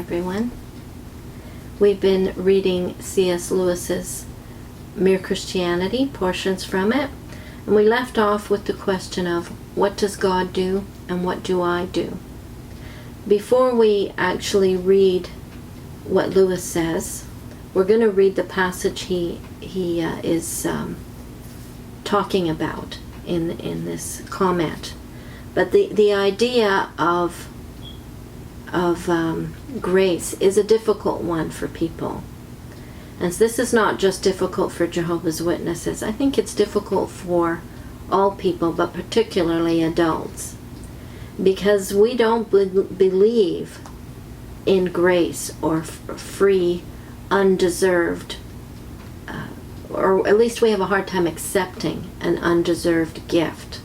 everyone. We've been reading C.S. Lewis's Mere Christianity, portions from it, and we left off with the question of what does God do and what do I do? Before we actually read what Lewis says, we're going to read the passage he is talking about in this comment. But the idea of grace is a difficult one for people. And this is not just difficult for Jehovah's Witnesses. I think it's difficult for all people, but particularly adults. Because we don't believe in grace or free, undeserved, or at least we have a hard time accepting an undeserved gift.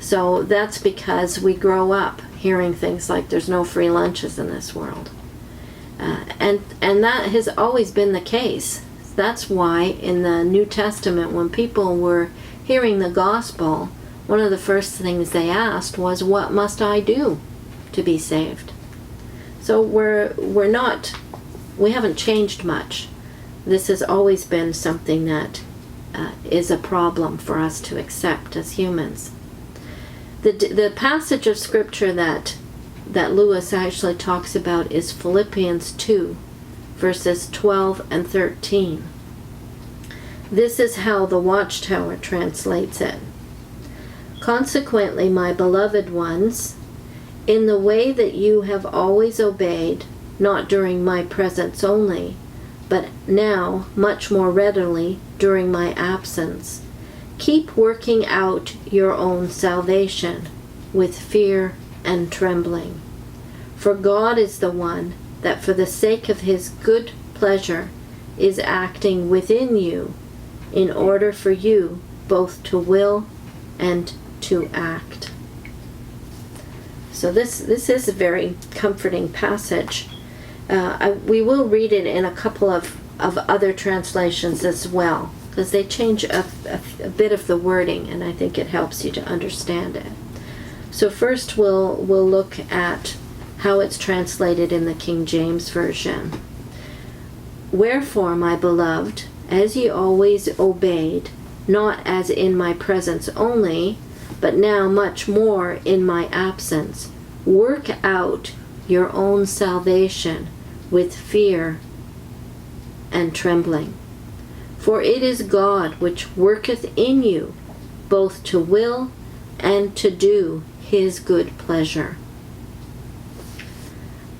So that's because we grow up hearing things like there's no free lunches in this world. And that has always been the case. That's why in the New Testament, when people were hearing the gospel, one of the first things they asked was, what must I do to be saved? So we haven't changed much. This has always been something that is a problem for us to accept as humans. The passage of scripture that Lewis actually talks about is Philippians 2, verses 12 and 13. This is how the Watchtower translates it. Consequently, my beloved ones, in the way that you have always obeyed, not during my presence only, but now much more readily during my absence, keep working out your own salvation with fear and trembling. For God is the one that for the sake of his good pleasure is acting within you in order for you both to will and to act. So this is a very comforting passage. We will read it in a couple of other translations as well, because they change a bit of the wording, and I think it helps you to understand it. So first we'll look at how it's translated in the King James Version. Wherefore, my beloved, as ye always obeyed, not as in my presence only, but now much more in my absence, work out your own salvation with fear and trembling. For it is God which worketh in you, both to will and to do his good pleasure.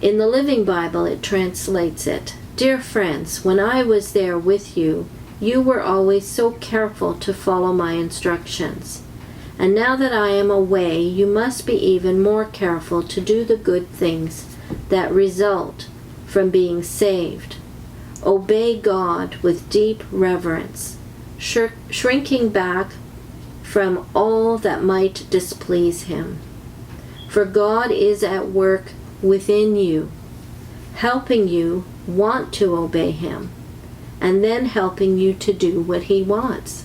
In the Living Bible it translates it, Dear friends, when I was there with you, you were always so careful to follow my instructions. And now that I am away, you must be even more careful to do the good things that result from being saved. Obey God with deep reverence, shrinking back from all that might displease him. For God is at work within you, helping you want to obey him, and then helping you to do what he wants.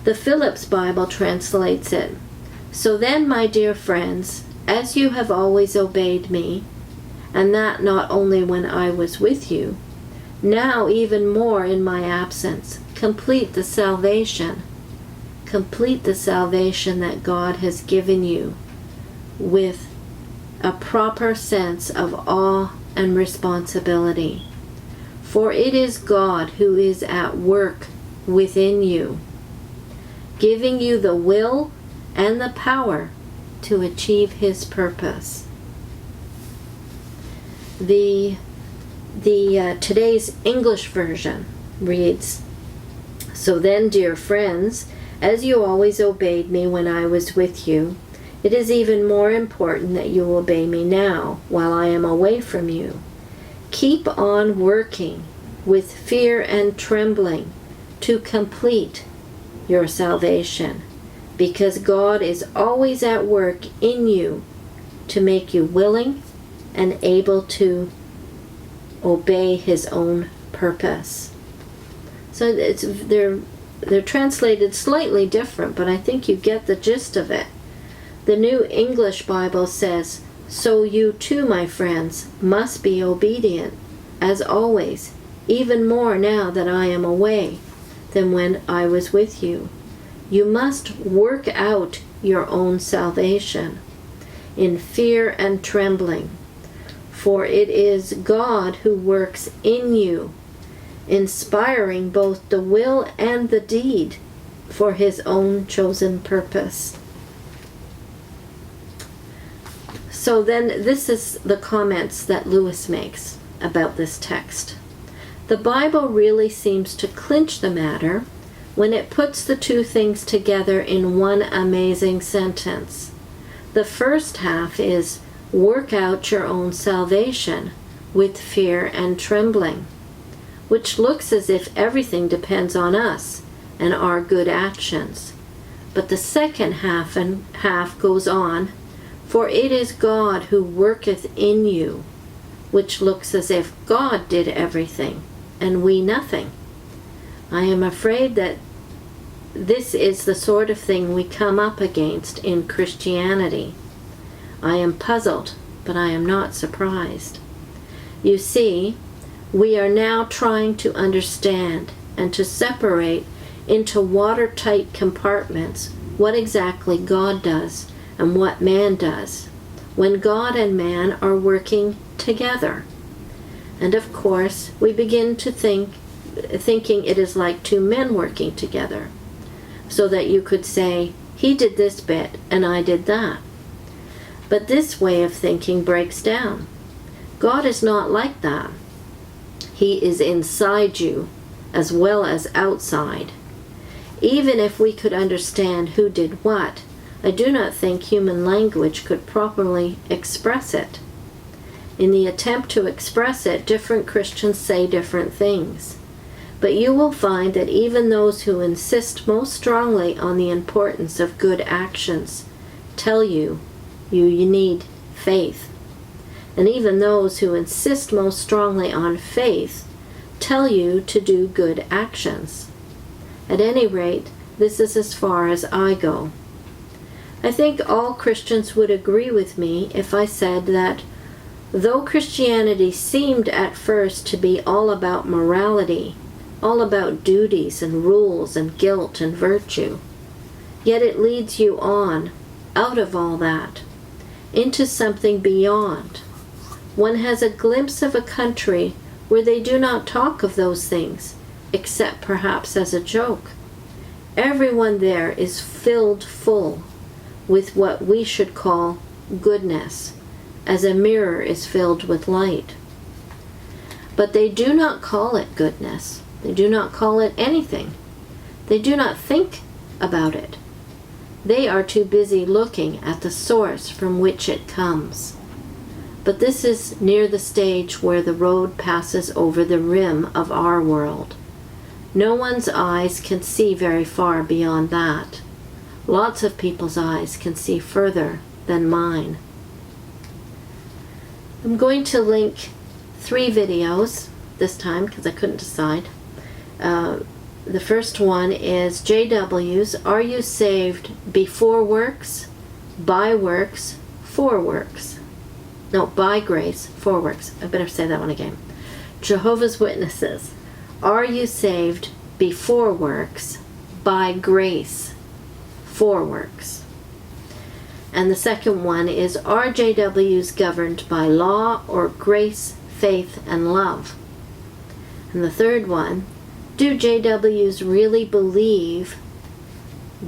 The Phillips Bible translates it, So then, my dear friends, as you have always obeyed me, and that not only when I was with you, now even more in my absence, complete the salvation that God has given you with a proper sense of awe and responsibility. For it is God who is at work within you, giving you the will and the power to achieve his purpose. The today's English version reads, So then, dear friends, as you always obeyed me when I was with you, it is even more important that you obey me now while I am away from you. Keep on working with fear and trembling to complete your salvation, because God is always at work in you to make you willing and able to obey his own purpose. So they're translated slightly different, but I think you get the gist of it. The New English Bible says, So you too, my friends, must be obedient, as always, even more now that I am away than when I was with you. You must work out your own salvation in fear and trembling, for it is God who works in you, inspiring both the will and the deed for his own chosen purpose. So then this is the comments that Lewis makes about this text. The Bible really seems to clinch the matter when it puts the two things together in one amazing sentence. The first half is, work out your own salvation with fear and trembling, which looks as if everything depends on us and our good actions. But the second half goes on, for it is God who worketh in you, which looks as if God did everything and we nothing. I am afraid that this is the sort of thing we come up against in Christianity. I am puzzled, but I am not surprised. You see, we are now trying to understand and to separate into watertight compartments what exactly God does and what man does when God and man are working together. And of course, we begin to thinking it is like two men working together, so that you could say, he did this bit and I did that. But this way of thinking breaks down. God is not like that. He is inside you as well as outside. Even if we could understand who did what, I do not think human language could properly express it. In the attempt to express it, different Christians say different things. But you will find that even those who insist most strongly on the importance of good actions tell you need faith. And even those who insist most strongly on faith tell you to do good actions. At any rate, this is as far as I go. I think all Christians would agree with me if I said that though Christianity seemed at first to be all about morality, all about duties and rules and guilt and virtue, yet it leads you on, out of all that, into something beyond. One has a glimpse of a country where they do not talk of those things, except perhaps as a joke. Everyone there is filled full with what we should call goodness, as a mirror is filled with light. But they do not call it goodness. They do not call it anything. They do not think about it. They are too busy looking at the source from which it comes. But this is near the stage where the road passes over the rim of our world. No one's eyes can see very far beyond that. Lots of people's eyes can see further than mine. I'm going to link 3 videos this time because I couldn't decide. The first one is JW's Are You Saved Before Works, By Works, For Works? No, by grace, for works. I better say that one again. Jehovah's Witnesses. Are you saved before works, by grace, for works? And the second one is, are JWs governed by law or grace, faith, and love? And the third one, do JWs really believe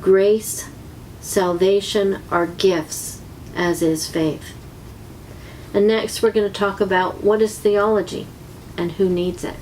grace, salvation are gifts, as is faith? And next we're going to talk about what is theology and who needs it.